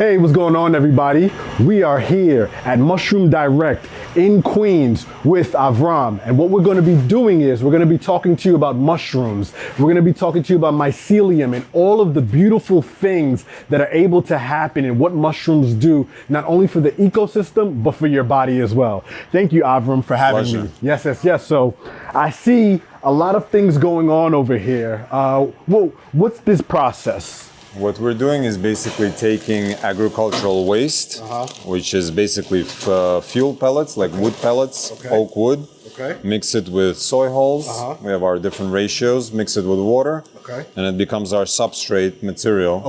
Hey, what's going on, everybody? We are here at Mushroom Direct in Queens with Avram. And what we're going to be doing is we're going to be talking to you about mushrooms. We're going to be talking to you about mycelium and all of the beautiful things that are able to happen and what mushrooms do, not only for the ecosystem, but for your body as well. Thank you, Avram, for having me. Yes. So I see a lot of things going on over here. What's this process? What we're doing is basically taking agricultural waste, which is basically fuel pellets, like wood pellets, oak wood, mix it with soy hulls. We have our different ratios, mix it with water, and it becomes our substrate material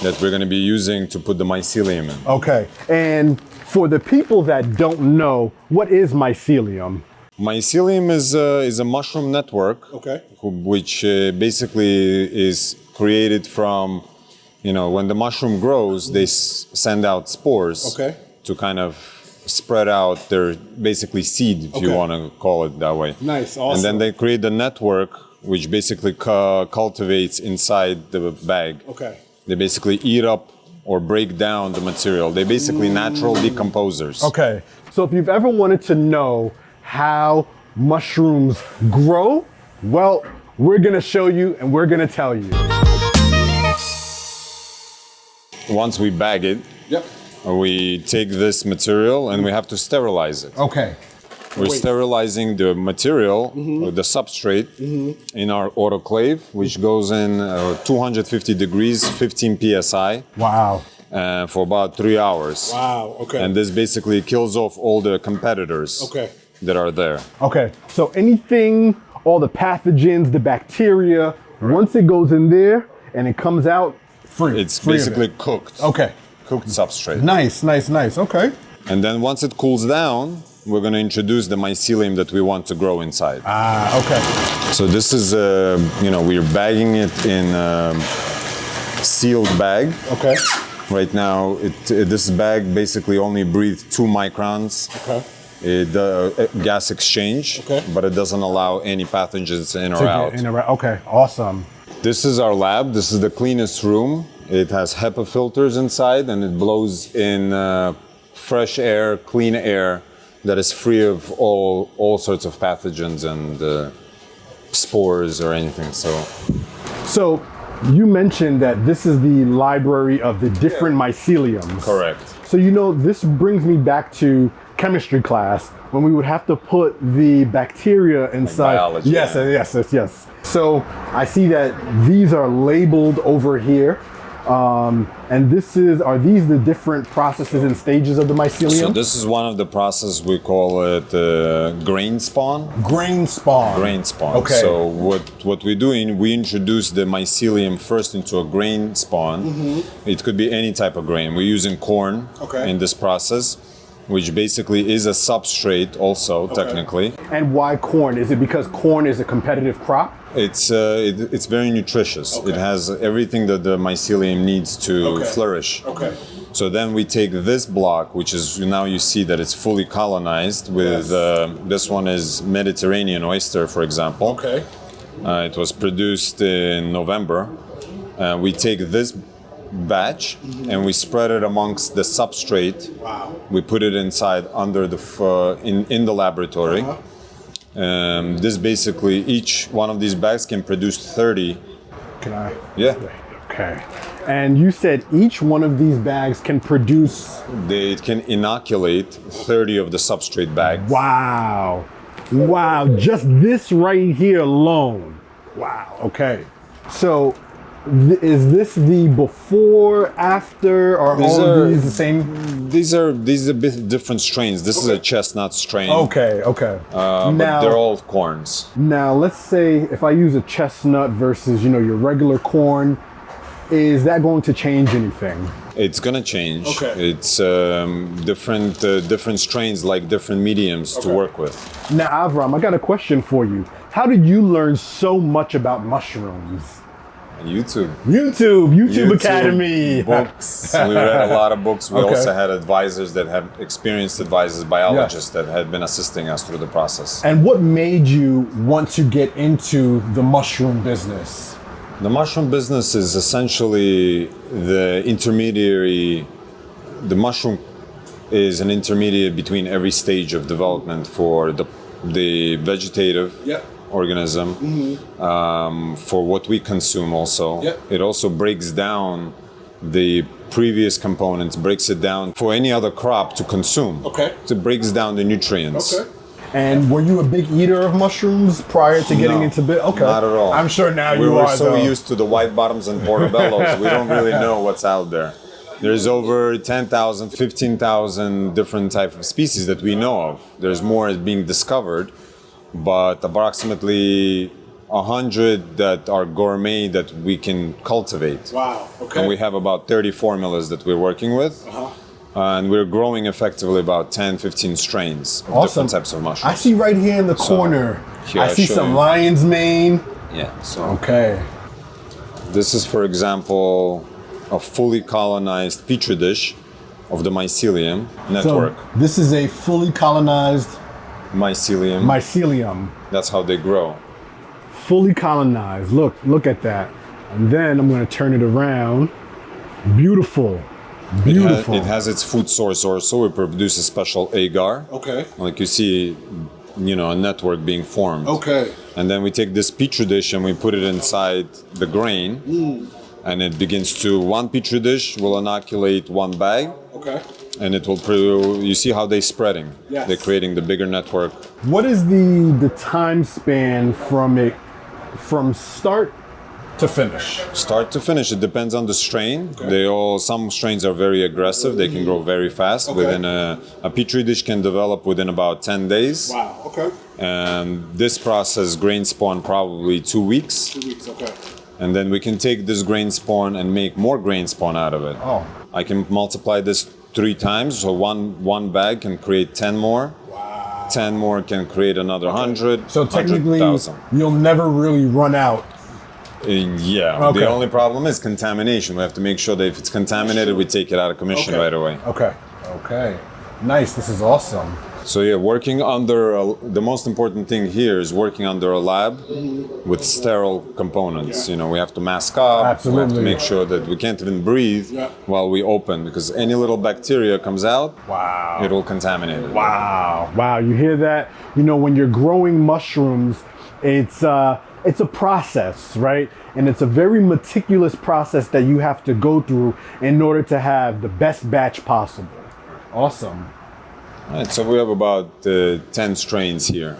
that we're going to be using to put the mycelium in. Okay, and for the people that don't know, what is mycelium? Mycelium is a mushroom network, which basically is created from, when the mushroom grows, they send out spores to kind of spread out their basically seed, if you want to call it that way. Nice, awesome. And then they create the network, which basically cultivates inside the bag. They basically eat up or break down the material. They're basically natural decomposers. Okay, so if you've ever wanted to know how mushrooms grow, well, we're gonna show you and we're gonna tell you. Once we bag it, we take this material and we have to sterilize it. We're sterilizing the material, the substrate, in our autoclave, which goes in 250 degrees, 15 psi. Wow. For about 3 hours. Wow, okay. And this basically kills off all the competitors that are there. Okay, so anything, all the pathogens, the bacteria, once it goes in there and it comes out, free. It's basically cooked. Cooked substrate. Nice. Okay. And then once it cools down, we're going to introduce the mycelium that we want to grow inside. Okay. So this is, we're bagging it in a sealed bag. Right now, this bag basically only breathes 2 microns. Gas exchange, but it doesn't allow any pathogens in or out. Okay, awesome. This is our lab. This is the cleanest room. It has HEPA filters inside, and it blows in fresh air, clean air that is free of all sorts of pathogens and spores or anything. So you mentioned that this is the library of the different myceliums. Correct. So this brings me back to chemistry class when we would have to put the bacteria inside. Like biology. Yes. So I see that these are labeled over here. And are these the different processes and stages of the mycelium? So this is one of the processes, we call it grain spawn. Grain spawn. Grain spawn. Okay. So what we're doing, we introduce the mycelium first into a grain spawn. It could be any type of grain. We're using corn in this process, which basically is a substrate also, technically. And why corn? Is it because corn is a competitive crop? It's very nutritious. It has everything that the mycelium needs to flourish. So then we take this block, which is, now you see that it's fully colonized with, this one is Mediterranean oyster, for example. It was produced in November. We take this batch and we spread it amongst the substrate. We put it inside under the in the laboratory. This basically, each one of these bags can produce 30. Can I? Yeah. Okay. And you said each one of these bags can produce? It can inoculate 30 of the substrate bags. Wow. Just this right here alone. Wow. Okay. So is this the before, after, or all of these the same? These are bit different strains. This is a chestnut strain. Okay. But they're all corns. Now, let's say if I use a chestnut versus, your regular corn, is that going to change anything? It's gonna change. It's different strains like different mediums to work with. Now, Avram, I got a question for you. How did you learn so much about mushrooms? YouTube Academy. Books. We read a lot of books. We also had advisors that had experienced advisors, biologists that had been assisting us through the process. And what made you want to get into the mushroom business? The mushroom business is essentially the intermediary the mushroom is an intermediate between every stage of development for the vegetative organism, for what we consume also. It also breaks down the previous components, breaks it down for any other crop to consume. So it breaks down the nutrients. And were you a big eater of mushrooms prior to getting into bit? Not at all. I'm sure now we you were are. so used to the white bottoms and portobellos, we don't really know what's out there. There's over 10,000, 15,000 different types of species that we know of. There's more being discovered, but approximately 100 that are gourmet that we can cultivate. Wow, okay. And we have about 30 formulas that we're working with. And we're growing effectively about 10, 15 strains of different types of mushrooms. I see right here in the corner, here I see some lion's mane. Okay. This is, for example, a fully colonized petri dish of the mycelium network. So this is a fully colonized mycelium. Mycelium. That's how they grow. Fully colonized. Look at that. And then I'm going to turn it around. Beautiful. Beautiful. It has its food source also. We produce a special agar. Like you see, a network being formed. And then we take this petri dish and we put it inside the grain. And it begins to, one petri dish will inoculate one bag. And it will, you see how they're spreading. They're creating the bigger network. What is the time span from start to finish? Start to finish, it depends on the strain. Some strains are very aggressive. They can grow very fast. Within a petri dish can develop within about 10 days. And this process, grain spawn, probably 2 weeks. And then we can take this grain spawn and make more grain spawn out of it. I can multiply this 3 times, so one bag can create 10 more. 10 more can create another 100. So technically, you'll never really run out. The only problem is contamination. We have to make sure that if it's contaminated, we take it out of commission right away. Okay. Nice. This is awesome. So working under the most important thing here is working under a lab with sterile components. We have to mask up. Absolutely. We have to make sure that we can't even breathe while we open, because any little bacteria comes out, it will contaminate it. Wow. You hear that? When you're growing mushrooms, it's a process, right? And it's a very meticulous process that you have to go through in order to have the best batch possible. Awesome. All right, so we have about 10 strains here.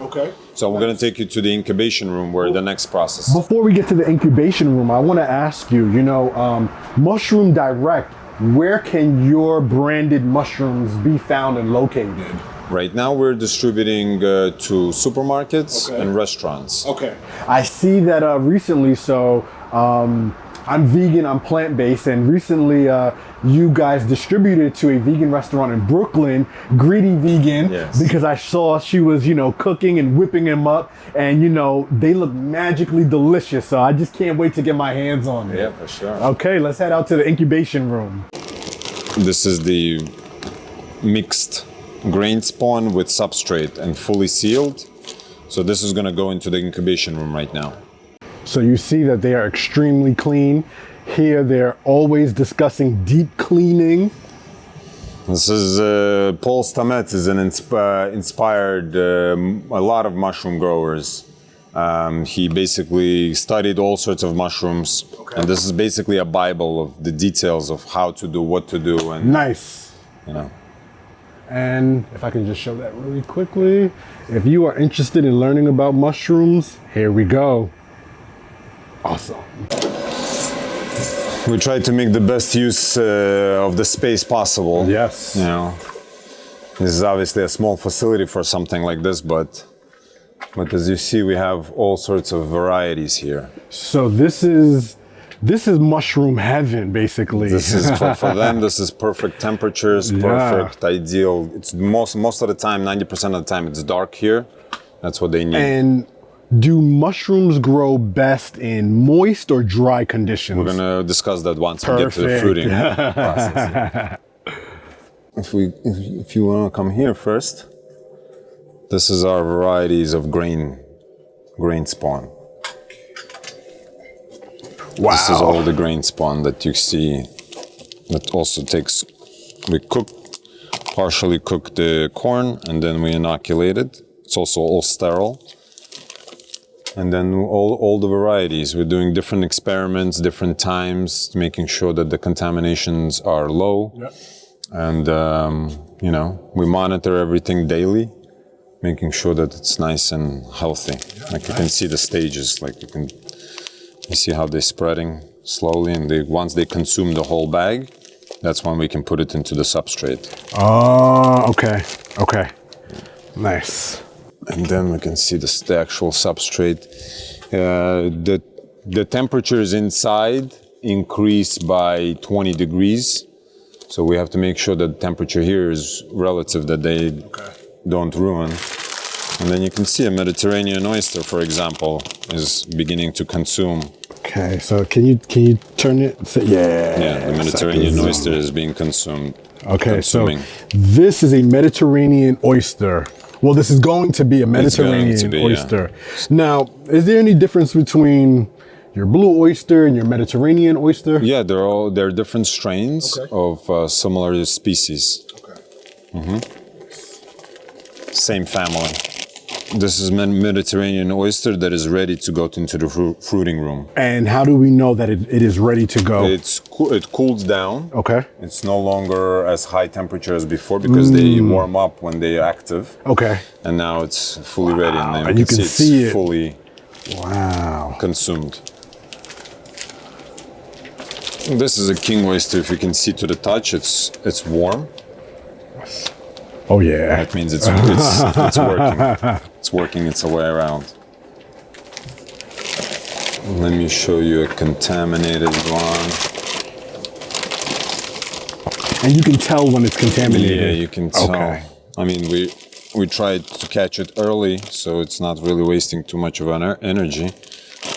So we're going to take you to the incubation room where the next process. Before we get to the incubation room, I want to ask you, Mushroom Direct, where can your branded mushrooms be found and located? Right now we're distributing to supermarkets and restaurants. I see that recently, I'm vegan, I'm plant-based, and recently you guys distributed to a vegan restaurant in Brooklyn, Greedy Vegan, because I saw she was, cooking and whipping them up, and they look magically delicious, so I just can't wait to get my hands on it. Yeah, for sure. Okay, let's head out to the incubation room. This is the mixed grain spawn with substrate and fully sealed. So this is going to go into the incubation room right now. So you see that they are extremely clean. Here they're always discussing deep cleaning. This is Paul Stamets is inspired a lot of mushroom growers. He basically studied all sorts of mushrooms, and this is basically a Bible of the details of how to do, what to do, and nice. And if I can just show that really quickly, if you are interested in learning about mushrooms, here we go. Awesome. We try to make the best use of the space possible. Yes. This is obviously a small facility for something like this, but as you see, we have all sorts of varieties here. So this is mushroom heaven, basically. This is for them. This is perfect temperatures, perfect, ideal. It's most of the time, 90% of the time, it's dark here. That's what they need. And do mushrooms grow best in moist or dry conditions? We're gonna discuss that once we get to the fruiting process. If you wanna come here first, this is our varieties of grain spawn. Wow. This is all the grain spawn that you see. That also takes we partially cook the corn, and then we inoculate it. It's also all sterile. And then all the varieties, we're doing different experiments, different times, making sure that the contaminations are low. Yep. And, you know, we monitor everything daily, making sure that it's nice and healthy. Like you can see the stages, like you see how they're spreading slowly, and once they consume the whole bag, that's when we can put it into the substrate. Oh, okay, okay, nice. And then we can see the actual substrate. The temperatures inside increase by 20 degrees. So we have to make sure that the temperature here is relative, that they don't ruin. And then you can see a Mediterranean oyster, for example, is beginning to consume. Okay, so can you turn it? So, Yeah, the Mediterranean oyster is being consumed. Okay, consuming. so this is a Mediterranean oyster. Well, this is going to be a Mediterranean oyster. Yeah. Now, is there any difference between your blue oyster and your Mediterranean oyster? Yeah, they're different strains of similar species. Okay. Mm-hmm. Same family. This is Mediterranean oyster that is ready to go into the fruiting room. And how do we know that it is ready to go? It cools down. Okay. It's no longer as high temperature as before because they warm up when they're active. Okay. And now it's fully ready, and then you can see it's fully consumed. This is a king oyster. If you can see to the touch, it's warm. Oh yeah. That means it's working. It's working its way around. Let me show you a contaminated one. And you can tell when it's contaminated. Yeah, you can tell. Okay. I mean, we tried to catch it early, so it's not really wasting too much of our energy.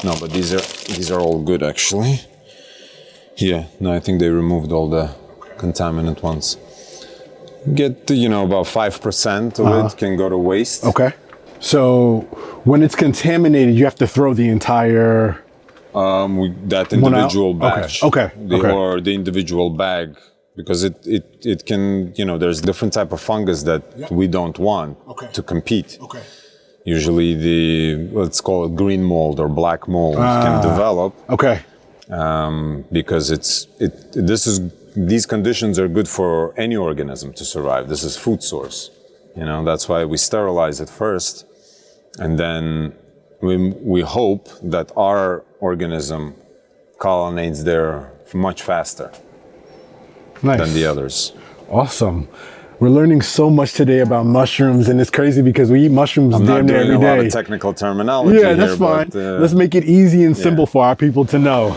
No, but these are all good actually. Yeah, no, I think they removed all the contaminant ones. Get, about 5% of it can go to waste. Okay. So when it's contaminated, you have to throw the entire... that individual batch. Okay. Or the individual bag. Because it can, there's different type of fungus that we don't want to compete. Okay. Usually let's call it green mold or black mold can develop. Okay. Because these conditions are good for any organism to survive. This is food source. That's why we sterilize it first. And then we hope that our organism colonizes there much faster than the others. Awesome. We're learning so much today about mushrooms, and it's crazy because we eat mushrooms damn near every day. I'm not doing a lot of technical terminology here. Yeah, that's fine. But, let's make it easy and simple for our people to know.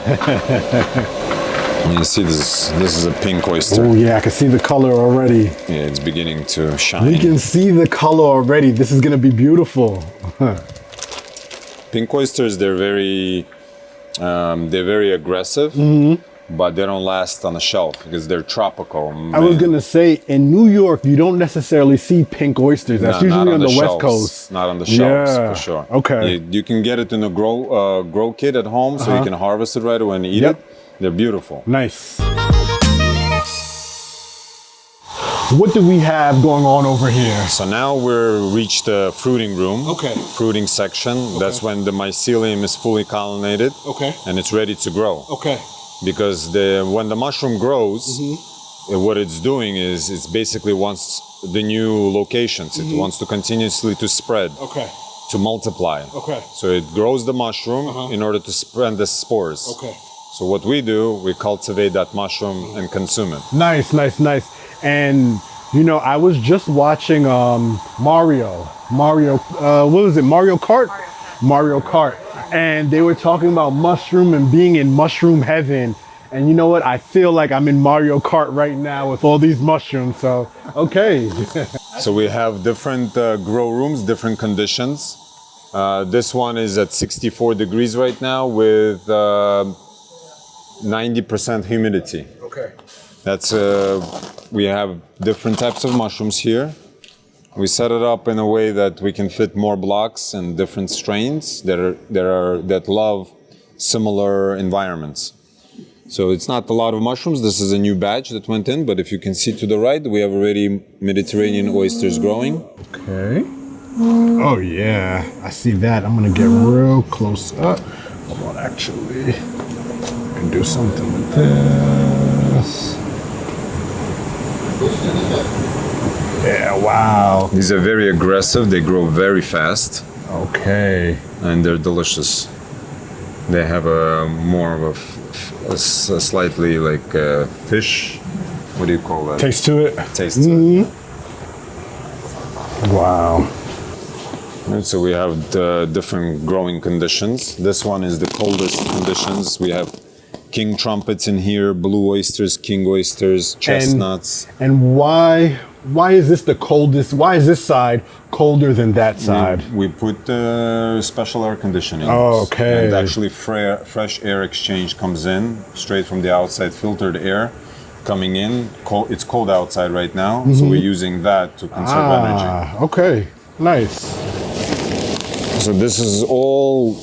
You see this is a pink oyster. Oh yeah, I can see the color already. Yeah, it's beginning to shine. We can see the color already. This is gonna be beautiful. Pink oysters, they're very aggressive. But they don't last on the shelf because they're tropical. I was gonna say, in New York, you don't necessarily see pink oysters. That's usually on the West Coast. Not on the shelves, for sure. Okay. You can get it in a grow kit at home, so you can harvest it right away and eat it. They're beautiful. Nice. What do we have going on over here? So now we've reached the fruiting room. Okay. Fruiting section. That's when the mycelium is fully colonized. Okay. And it's ready to grow. Okay. Because when the mushroom grows, what it's doing is it's basically wants the new locations. It wants to continuously to spread, to multiply. Okay. So it grows the mushroom in order to spread the spores. Okay. So what we do, we cultivate that mushroom and consume it. Nice. And I was just watching Mario, what was it, Mario Kart? Mario Kart. And they were talking about mushroom and being in mushroom heaven. And you know what? I feel like I'm in Mario Kart right now with all these mushrooms. So, okay. So we have different grow rooms, different conditions. This one is at 64 degrees right now with 90% humidity. Okay. That's we have different types of mushrooms here. We set it up in a way that we can fit more blocks and different strains that love similar environments. So it's not a lot of mushrooms. This is a new batch that went in, but if you can see to the right, we have already Mediterranean oysters growing. Okay. Oh yeah, I see that. I'm gonna get real close up. Hold on, actually, I can do something with this. Yeah, wow. These are very aggressive. They grow very fast. Okay. And they're delicious. They have a more of a slightly like fish. What do you call that? Taste to it. Taste to it. Wow. And so we have the different growing conditions. This one is the coldest conditions. We have king trumpets in here, blue oysters, king oysters, chestnuts. And why is this the coldest? Why is this side colder than that side? We put special air conditioning. Oh, okay. And actually fresh air exchange comes in straight from the outside, filtered air coming in. It's cold outside right now, so we're using that to conserve energy. Okay, nice. So this is all,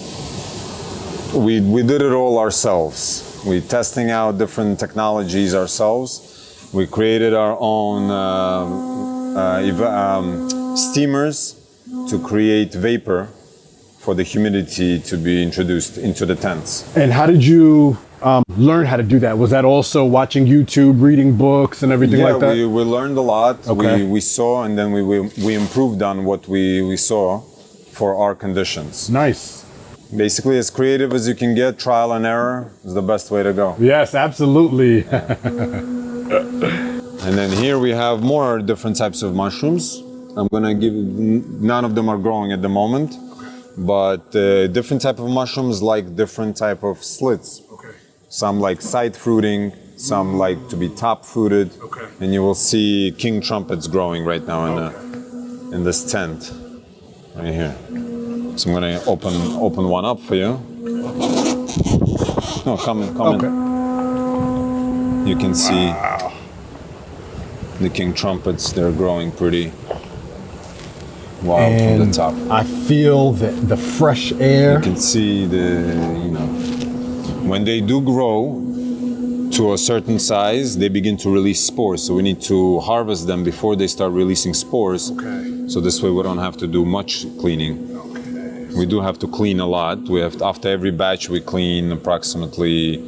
we did it all ourselves. We're testing out different technologies ourselves. We created our own steamers to create vapor for the humidity to be introduced into the tents. And how did you learn how to do that? Was that also watching YouTube, reading books and everything like that? Yeah, we learned a lot. Okay. We saw, and then we improved on what we saw for our conditions. Nice. Basically, as creative as you can get, trial and error is the best way to go. Yes, absolutely. And then here we have more different types of mushrooms. I'm gonna give, none of them are growing at the moment, but different type of mushrooms like different type of slits. Okay. Some like side fruiting, some like to be top fruited. Okay. And you will see king trumpets growing right now in this tent, right here. So I'm gonna open one up for you. No, come in. You can see the king trumpets. They're growing pretty wild from the top. I feel the fresh air. You can see when they do grow to a certain size, they begin to release spores. So we need to harvest them before they start releasing spores. Okay. So this way we don't have to do much cleaning. We do have to clean a lot. We have after every batch we clean approximately,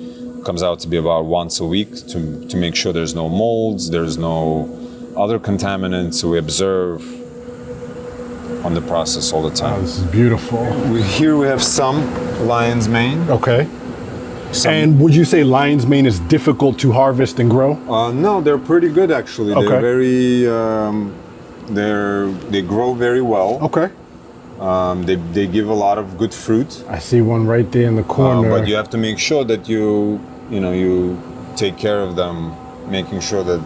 comes out to be about once a week to make sure there's no molds, there's no other contaminants. So we observe on the process all the time. Oh, this is beautiful. Here we have some lion's mane. Okay. And would you say lion's mane is difficult to harvest and grow? No, they're pretty good actually. Okay. They're very, they grow very well. Okay. They give a lot of good fruit. I see one right there in the corner. But you have to make sure that you take care of them, making sure that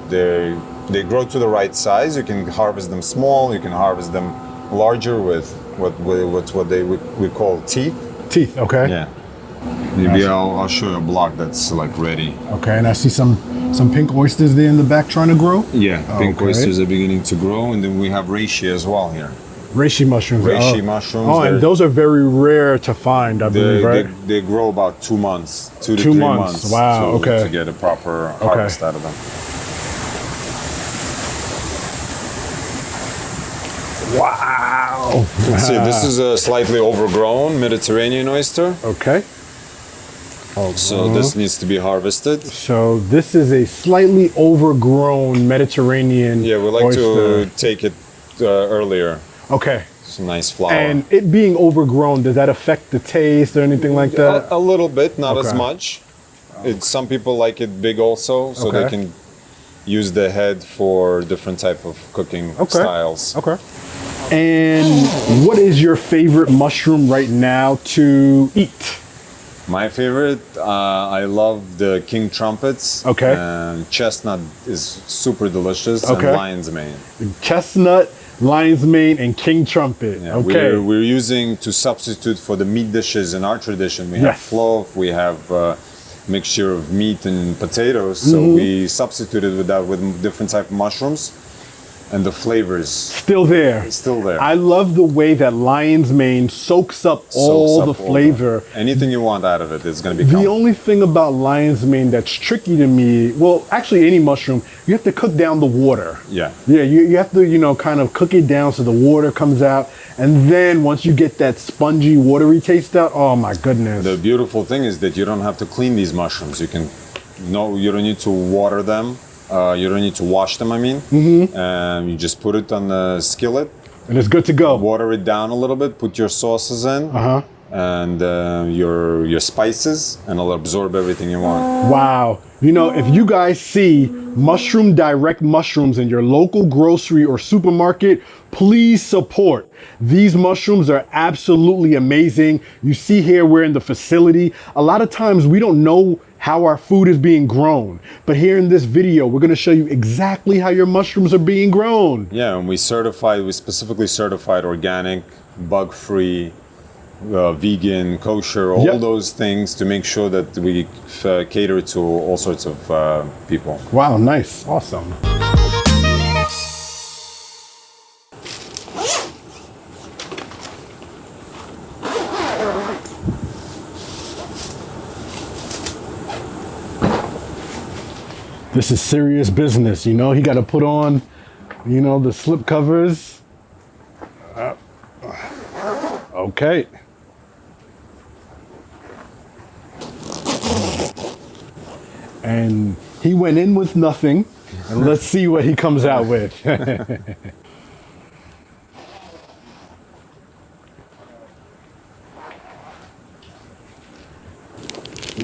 they grow to the right size. You can harvest them small. You can harvest them larger with what we call teeth. Teeth. Okay. Yeah. Maybe I'll show you a block that's like ready. Okay, and I see some pink oysters there in the back trying to grow. Yeah, pink Okay. oysters are beginning to grow, and then we have reishi as well here. Reishi mushrooms. Reishi mushrooms. Oh, and those are very rare to find, I believe, right? They grow about 2 months, 2 to 2 3 months. months. Wow, okay. To get a proper harvest out of them. Wow. See, this is a slightly overgrown Mediterranean oyster. Okay. So this needs to be harvested. So this is a slightly overgrown Mediterranean Yeah, we like oyster. to take it earlier. Okay. It's a nice flower. And it being overgrown, does that affect the taste or anything like that? A little bit, not as Okay. much. Some people like it big also, so they Okay. can use the head for different type of cooking styles. Okay. And what is your favorite mushroom right now to eat? My favorite, I love the king trumpets. Okay. And chestnut is super delicious. Okay. And lion's mane. Chestnut, lion's mane, and king trumpet. Yeah, Okay. we're using to substitute for the meat dishes in our tradition. We have Yes. clove, we have mixture of meat and potatoes. So Mm-hmm. we substituted with that with different type of mushrooms. and the flavors Still there. still there. I love the way that lion's mane soaks up all the flavor. Anything you want out of it is going to The become. only thing about lion's mane that's tricky to me, well, actually any mushroom, you have to cook down the water. Yeah. Yeah, you have to, kind of cook it down so the water comes out. And then once you get that spongy, watery taste out, oh my goodness. The beautiful thing is that you don't have to clean these mushrooms. You don't need to water them. You don't need to wash them, I mean. Mm-hmm. You just put it on the skillet. And it's good to go. Water it down a little bit, put your sauces in. And your spices, and it'll absorb everything you want. Wow. If you guys see Mushroom Direct mushrooms in your local grocery or supermarket, please support. These mushrooms are absolutely amazing. You see here, we're in the facility. A lot of times we don't know how our food is being grown. But here in this video, we're gonna show you exactly how your mushrooms are being grown. Yeah, and we specifically certified organic, bug-free, vegan, kosher, all those things to make sure that we cater to all sorts of people. Wow, nice, awesome. This is serious business, he got to put on, the slip covers. Okay. And he went in with nothing, and let's see what he comes out with.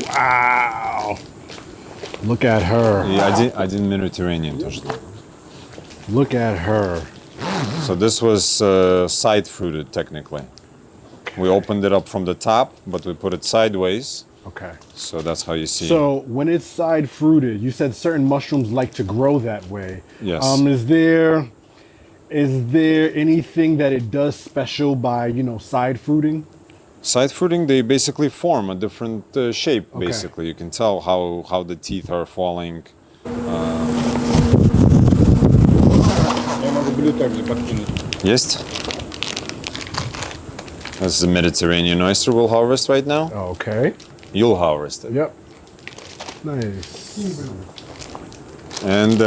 Wow. Look at her. Yeah, I did Mediterranean touch. Look at her. So this was side fruited technically. We opened it up from the top, but we put it sideways. Okay. So that's how you see. So when it's side fruited, you said certain mushrooms like to grow that way. Yes. Is there anything that it does special by, side fruiting? Side fruiting, they basically form a different shape. Okay. Basically, you can tell how the teeth are falling. Yes. This is a Mediterranean oyster we'll harvest right now. Okay. You'll harvest it. Yep. Nice. And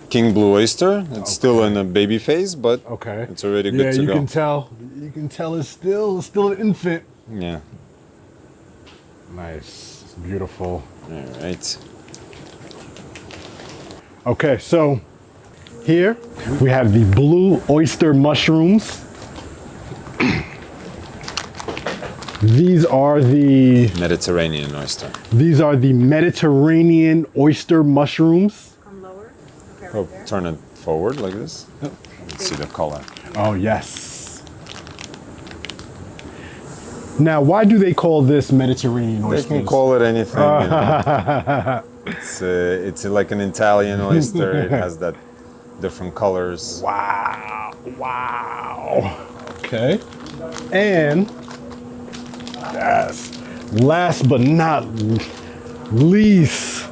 king blue oyster. It's still in a baby phase, but Okay. it's already good to you go. can tell. You can tell it's still an infant. Yeah. Nice. It's beautiful. All right. Okay, so here we have the blue oyster mushrooms. These are the Mediterranean oyster. Mediterranean oyster mushrooms. Come lower. Okay, Oh, right there. turn it forward like this. Let's see the color. Oh, yes. Now, why do they call this Mediterranean They oysters? can call it anything. It's like an Italian oyster. It has that different colors. Wow. Wow. Okay. And yes, last but not least,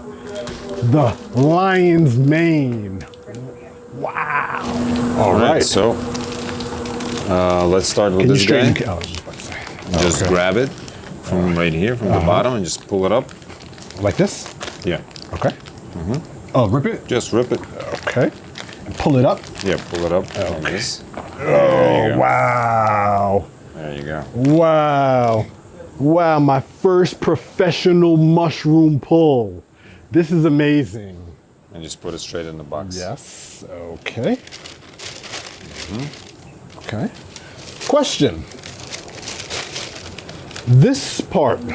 the lion's mane. Wow. All right. So let's start with Can you this straighten? guy. Oh, I was just about to say. Just Okay. grab it from right here, from the bottom, and just pull it up. Like this? Yeah. Okay. Oh, rip it? Just rip it. Okay. And pull it up. Yeah, pull it up like this. Oh, wow. There you go. Wow. Wow, my first professional mushroom pull. This is amazing. And just put it straight in the box. Yes. Okay. Okay. Question. This part of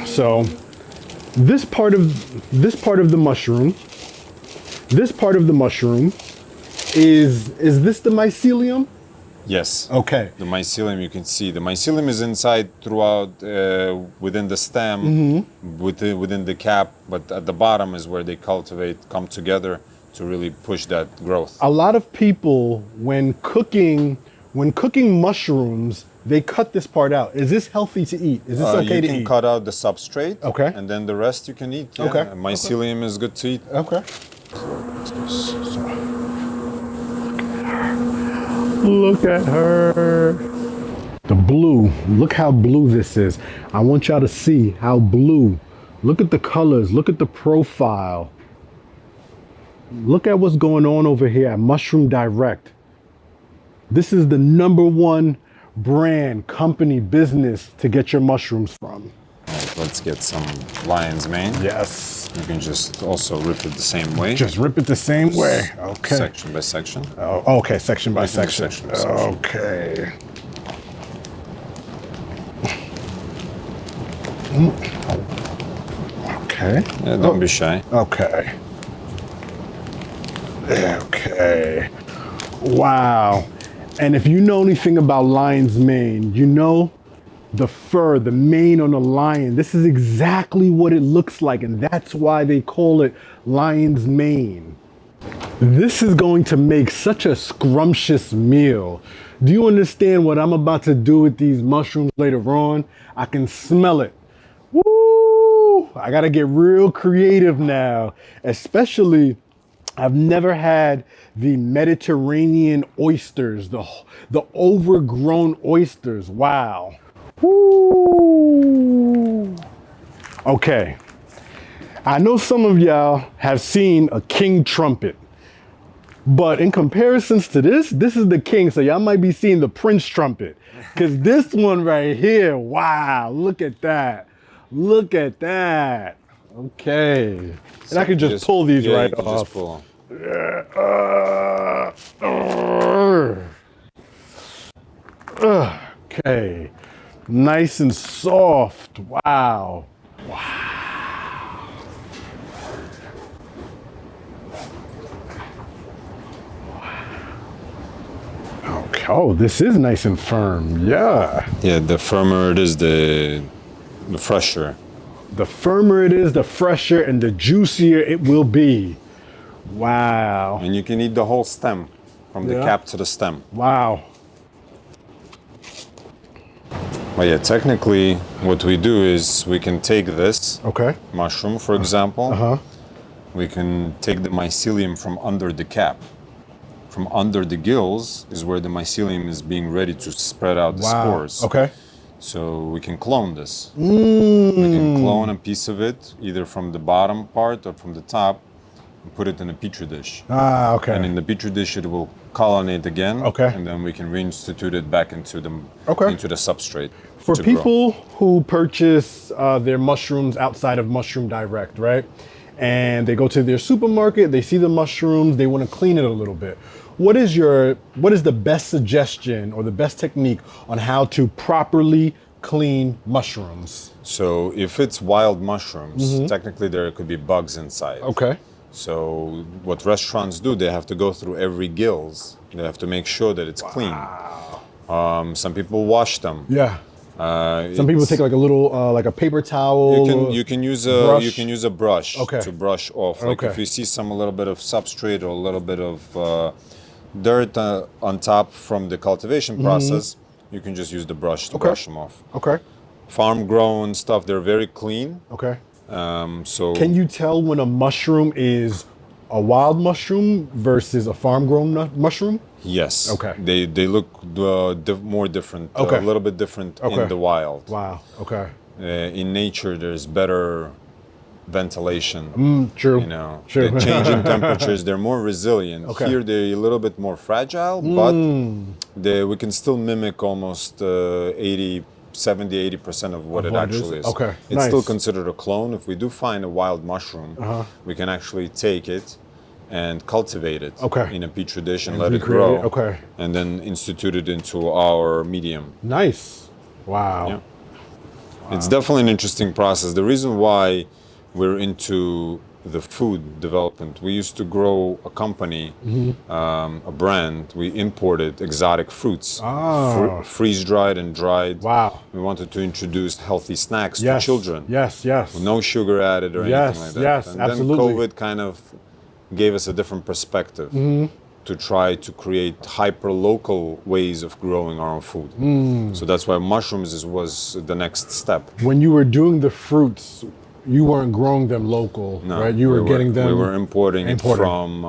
the mushroom, is this the mycelium? Yes. Okay. The mycelium, you can see. The mycelium is inside throughout, within the stem, within the cap, but at the bottom is where they come together to really push that growth. A lot of people, when cooking mushrooms, they cut this part out. Is this healthy to eat? Is this okay to You can eat? cut out the substrate, Okay. and then the rest you can eat. Yeah. Okay. Mycelium is good to eat. Okay. Look at her. The blue. Look how blue this is. I want y'all to see how blue. Look at the colors. Look at the profile. Look at what's going on over here at Mushroom Direct. This is the #1 brand, company, business to get your mushrooms from. Let's get some lion's mane. Yes. You can just also rip it the same way. Just rip it the same way. Okay. Section by section. Oh, okay, section by section. Section by section. Okay. Okay. Yeah, don't be shy. Okay. Okay. Wow. And if you know anything about lion's mane, you know the fur, the mane on a lion. This is exactly what it looks like, and that's why they call it lion's mane. This is going to make such a scrumptious meal. Do you understand what I'm about to do with these mushrooms later on? I can smell it. Woo! I gotta get real creative now, especially I've never had the Mediterranean oysters, the overgrown oysters. Wow. Woo. Okay. I know some of y'all have seen a king trumpet, but in comparisons to this is the king. So y'all might be seeing the prince trumpet, because this one right here, wow, look at that. Look at that. Okay. And I can just pull these right off. Just pull. Okay. Nice and soft. Wow. Okay. Oh, this is nice and firm. Yeah. Yeah, the firmer it is, the fresher. The firmer it is, the fresher and the juicier it will be. Wow. And you can eat the whole stem, from the cap to the stem. Wow. But yeah, technically, what we do is we can take this mushroom, for example. We can take the mycelium from under the cap. From under the gills is where the mycelium is being ready to spread out the spores. Okay. So we can clone this. We can clone a piece of it, either from the bottom part or from the top, and put it in a petri dish. Okay. And in the petri dish, it will colonate again. Okay. And then we can reinstitute it back into the substrate. For people who purchase their mushrooms outside of Mushroom Direct, right? And they go to their supermarket, they see the mushrooms, they want to clean it a little bit. What is the best suggestion or the best technique on how to properly clean mushrooms? So if it's wild mushrooms, technically there could be bugs inside. Okay. So what restaurants do, they have to go through every gills. They have to make sure that it's clean. Some people wash them. Yeah. Some people take like a little, like a paper towel. You can use a brush to brush off. Like if you see a little bit of substrate or a little bit of dirt on top from the cultivation process, you can just use the brush to brush them off. Okay. Farm grown stuff, they're very clean. Okay. So can you tell when a mushroom is a wild mushroom versus a farm grown mushroom? Yes. Okay. They look more different, a little bit different in the wild. Wow. Okay. In nature, there's better ventilation. True. You know, True. the change in temperatures, they're more resilient. Okay. Here, they're a little bit more fragile, but we can still mimic almost 70-80% of what it actually is. Okay. It's still considered a clone. If we do find a wild mushroom, we can actually take it and cultivate it in a petri dish and let it grow. And then institute it into our medium. Nice. Wow. Yeah. It's definitely an interesting process. The reason why we're into the food development, we used to grow a company, a brand. We imported exotic fruits, freeze-dried and dried. Wow. We wanted to introduce healthy snacks to children. Yes, yes. With no sugar added or anything like that. Yes, and absolutely. then COVID kind of gave us a different perspective to try to create hyper-local ways of growing our own food. So that's why mushrooms was the next step. When you were doing the fruits, you weren't growing them local, right? You were getting them. We were importing it from,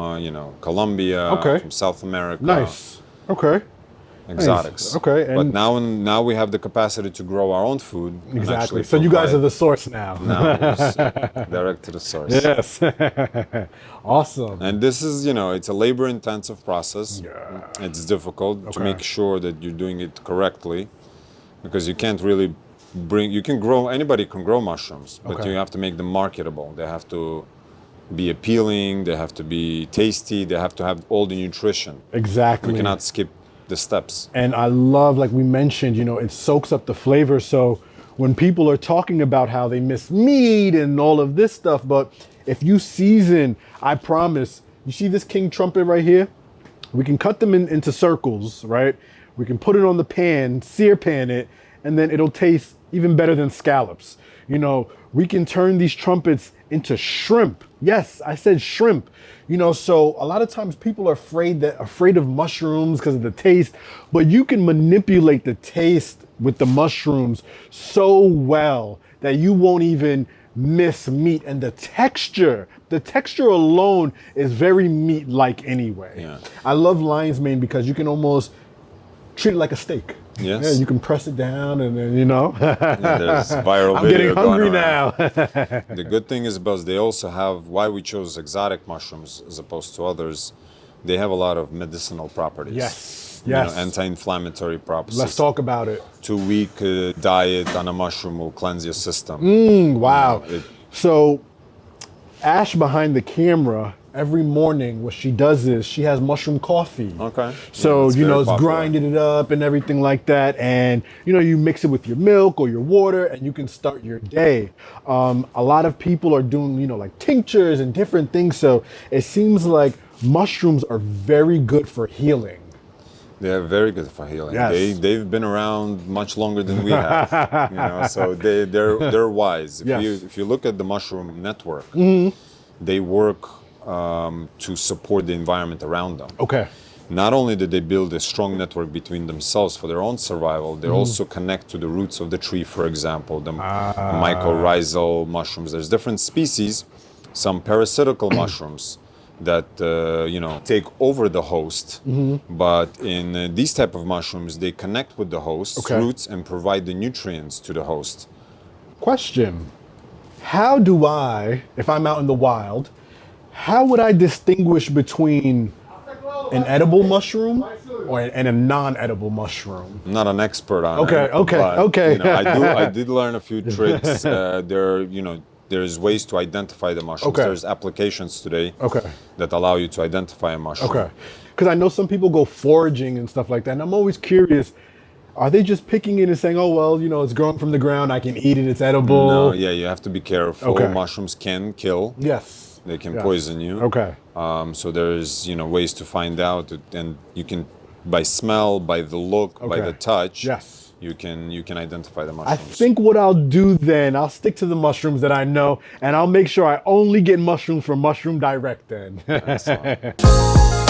Colombia, from South America. Nice. Okay. exotics. Okay, but and now we have the capacity to grow our own food. And exactly. actually So you guys are provide- the source now. now it's, direct to the source. Yes. Awesome. And this is, it's a labor-intensive process. Yeah. It's difficult to Okay. make sure that you're doing it correctly, because you can't really anybody can grow mushrooms, but Okay. you have to make them marketable. They have to be appealing, they have to be tasty, they have to have all the nutrition. Exactly. We cannot skip the steps. And I love, like we mentioned, it soaks up the flavor. So when people are talking about how they miss meat and all of this stuff, but if you season, I promise, you see this king trumpet right here? We can cut them into circles, right? We can put it on the pan, sear pan it, and then it'll taste even better than scallops. We can turn these trumpets into shrimp. Yes, I said shrimp. So a lot of times people are afraid of mushrooms because of the taste, but you can manipulate the taste with the mushrooms so well that you won't even miss meat. And the texture alone is very meat-like anyway. Yeah. I love lion's mane because you can almost treat it like a steak. Yes. Yeah, you can press it down and then, There's viral I'm video getting hungry going around. now. The good thing is, because they also have, why we chose exotic mushrooms as opposed to others, they have a lot of medicinal properties. Yes, yes. Anti-inflammatory properties. Let's talk about it. 2-week diet on a mushroom will cleanse your system. Wow. It- So Ash behind the camera, every morning what she does is she has mushroom coffee. Okay. So, Yeah, it's very it's popular. grinding it up and everything like that. And, you mix it with your milk or your water and you can start your day. A lot of people are doing, like tinctures and different things. So it seems like mushrooms are very good for healing. They're very good for healing. Yes. They've been around much longer than we have. So they're wise. If you look at the mushroom network, they work to support the environment around them. Okay. Not only did they build a strong network between themselves for their own survival, they also connect to the roots of the tree, for example, the mycorrhizal mushrooms. There's different species, some parasitical mushrooms that take over the host, but in these type of mushrooms, they connect with the host roots and provide the nutrients to the host. Question. How do I, if I'm out in the wild, how would I distinguish between an edible mushroom and a non-edible mushroom? I'm not an expert on Okay, it. okay, but, okay. I did learn a few tricks. There's ways to identify the mushrooms. Okay. There's applications today Okay. that allow you to identify a mushroom. Okay. Because I know some people go foraging and stuff like that. And I'm always curious, are they just picking it and saying, oh, well, it's growing from the ground, I can eat it, it's edible? No, yeah, you have to be careful. Okay. Mushrooms can kill. Yes. They can Yes. poison you. Okay. So there's ways to find out, and you can, by smell, by the look, by Okay. the touch. Yes. You can identify the I mushrooms. think what I'll do then, I'll stick to the mushrooms that I know, and I'll make sure I only get mushrooms from Mushroom Direct then. Excellent.